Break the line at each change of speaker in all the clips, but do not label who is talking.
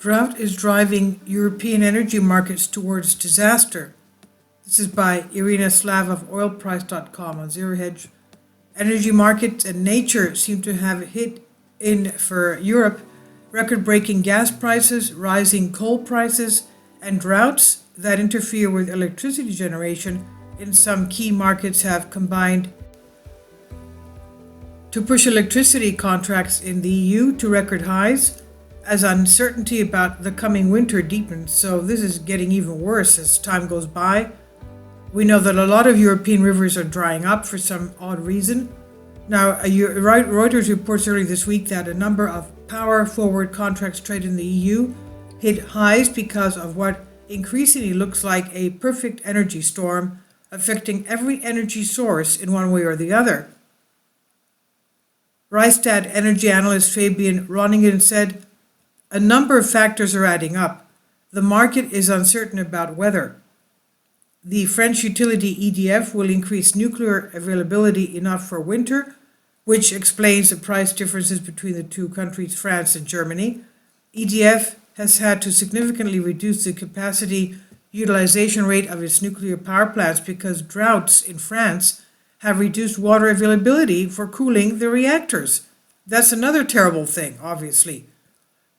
Drought is driving European energy markets towards disaster. This is by Irina Slav of oilprice.com on Zero Hedge. Energy markets and nature seem to have hit in for Europe. Record-breaking gas prices, rising coal prices, and droughts that interfere with electricity generation in some key markets have combined to push electricity contracts in the EU to record highs as uncertainty about the coming winter deepens. So this is getting even worse as time goes by. We know that a lot of European rivers are drying up for some odd reason. Now, Reuters reports earlier this week that a number of power forward contracts traded in the EU hit highs because of what increasingly looks like a perfect energy storm affecting every energy source in one way or the other. Rystad energy analyst Fabian Ronningen said, "A number of factors are adding up. The market is uncertain about weather. The French utility EDF will increase nuclear availability enough for winter, which explains the price differences between the two countries, France and Germany. EDF has had to significantly reduce the capacity utilization rate of its nuclear power plants because droughts in France have reduced water availability for cooling the reactors." That's another terrible thing, obviously.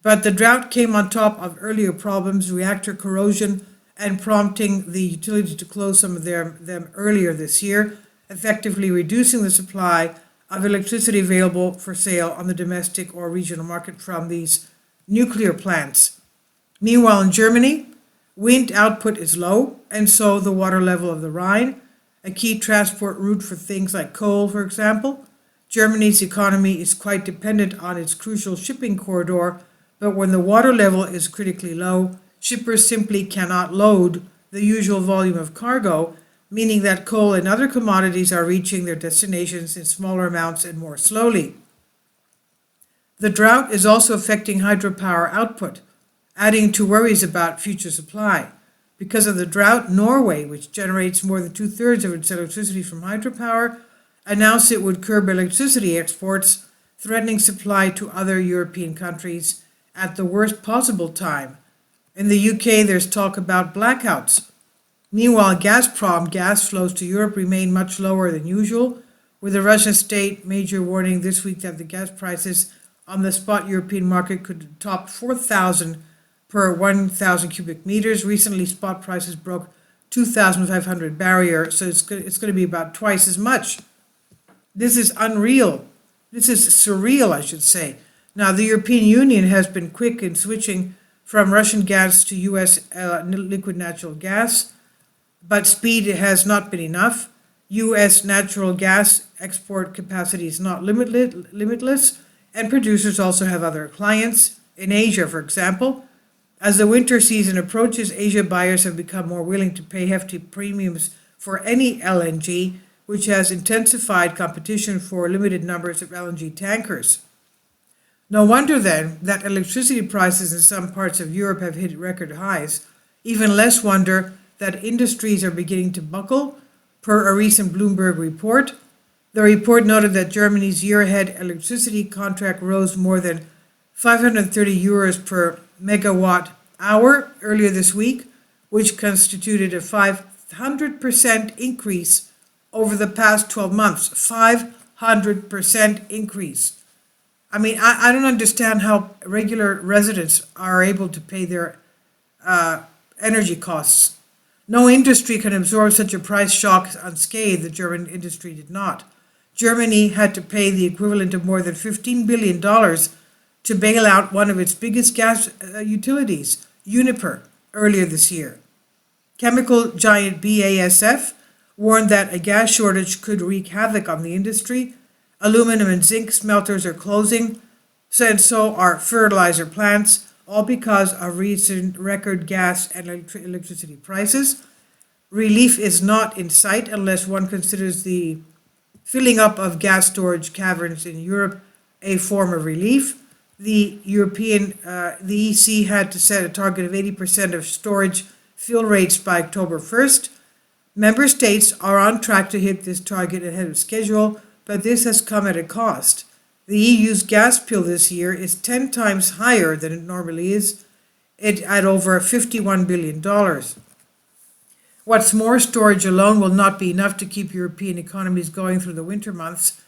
But the drought came on top of earlier problems, reactor corrosion, and prompting the utility to close some of them earlier this year, effectively reducing the supply of electricity available for sale on the domestic or regional market from these nuclear plants. Meanwhile, in Germany, wind output is low, and so the water level of the Rhine, a key transport route for things like coal, for example. Germany's economy is quite dependent on its crucial shipping corridor, but when the water level is critically low, shippers simply cannot load the usual volume of cargo, meaning that coal and other commodities are reaching their destinations in smaller amounts and more slowly. The drought is also affecting hydropower output, adding to worries about future supply. Because of the drought, Norway, which generates more than 2/3 of its electricity from hydropower, announced it would curb electricity exports, threatening supply to other European countries at the worst possible time. In the UK, there's talk about blackouts. Meanwhile, Gazprom gas flows to Europe remain much lower than usual, with the Russian state major warning this week that the gas prices on the spot European market could top 4,000 per 1,000 cubic meters. Recently, spot prices broke 2,500 barrier, so it's going to be about twice as much. This is unreal. This is surreal, I should say. Now, the European Union has been quick in switching from Russian gas to U.S. liquid natural gas, but speed has not been enough. U.S. natural gas export capacity is not limitless, and producers also have other clients. In Asia, for example, as the winter season approaches, Asia buyers have become more willing to pay hefty premiums for any LNG, which has intensified competition for limited numbers of LNG tankers. No wonder then that electricity prices in some parts of Europe have hit record highs. Even less wonder that industries are beginning to buckle, per a recent Bloomberg report. The report noted that Germany's year-ahead electricity contract rose more than 530 euros per megawatt hour earlier this week, which constituted a 500% increase over the past 12 months. 500% increase. I mean, I don't understand how regular residents are able to pay their energy costs. No industry can absorb such a price shock unscathed. The German industry did not. Germany had to pay the equivalent of more than $15 billion to bail out one of its biggest gas utilities, Uniper, earlier this year. Chemical giant BASF warned that a gas shortage could wreak havoc on the industry. Aluminum and zinc smelters are closing, and so are fertilizer plants, all because of recent record gas and electricity prices. Relief is not in sight unless one considers the filling up of gas storage caverns in Europe a form of relief. The EC had to set a target of 80% of storage fill rates by October 1st. Member states are on track to hit this target ahead of schedule, but this has come at a cost. The EU's gas bill this year is 10 times higher than it normally is, it at over $51 billion. What's more, storage alone will not be enough to keep European economies going through the winter months.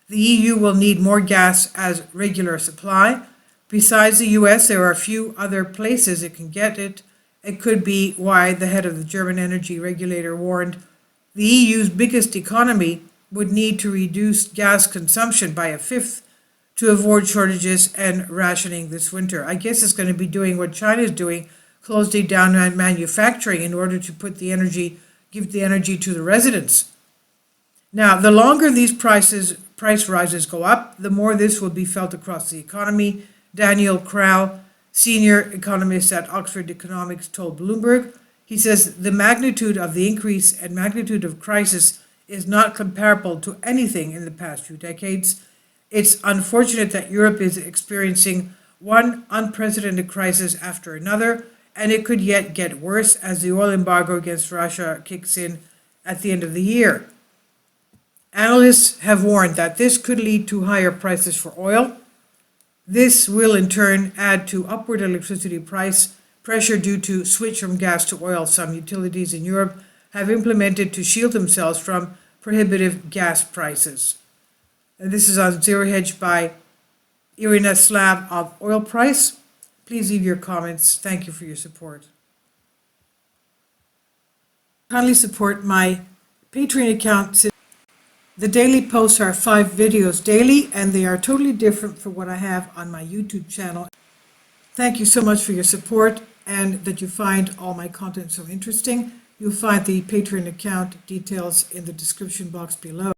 The EU will need more gas as regular supply. Besides the US, there are a few other places it can get it. It could be why the head of the German energy regulator warned the EU's biggest economy would need to reduce gas consumption by a fifth to avoid shortages and rationing this winter. I guess it's going to be doing what China is doing, closing down manufacturing in order to give the energy to the residents. Now, the longer these price rises go up, the more this will be felt across the economy. Daniel Krall, senior economist at Oxford Economics, told Bloomberg. He says the magnitude of the increase and magnitude of crisis is not comparable to anything in the past few decades. It's unfortunate that Europe is experiencing one unprecedented crisis after another, and it could yet get worse as the oil embargo against Russia kicks in at the end of the year. Analysts have warned that this could lead to higher prices for oil. This will in turn add to upward electricity price pressure due to switch from gas to oil some utilities in Europe have implemented to shield themselves from prohibitive gas prices. And this is on Zero Hedge by Irina Slav of Oil Price. Please leave your comments. Thank you for your support. Kindly support my Patreon account. The daily posts are 5 videos daily, and they are totally different from what I have on my YouTube channel. Thank you so much for your support and that you find all my content so interesting. You'll find the Patreon account details in the description box below.